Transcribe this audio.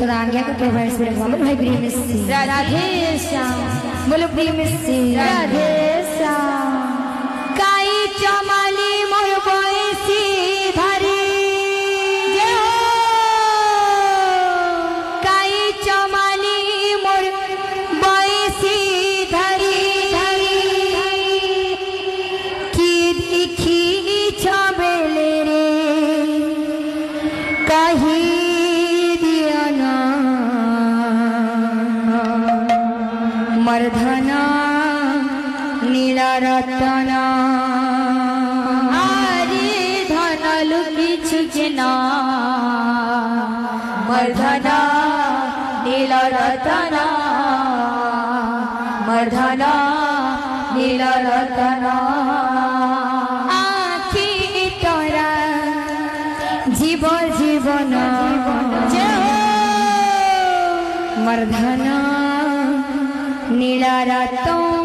तो आज्ञा को प्रोवाइड से बोलो भाई प्रेम से राधे श्याम बोलो प्रेम से राधे श्याम काई चमाली मोर बयसी धारी काई चमाली मोर बयसी धारी की देखी छबेले रे कही दियाना मर्धना नीला रतना आरे धन लुकी छुना मर्धना नीला रतना मर्धना नीला रतना आखि तोरा जीव जीवन मर्धना नीला रतना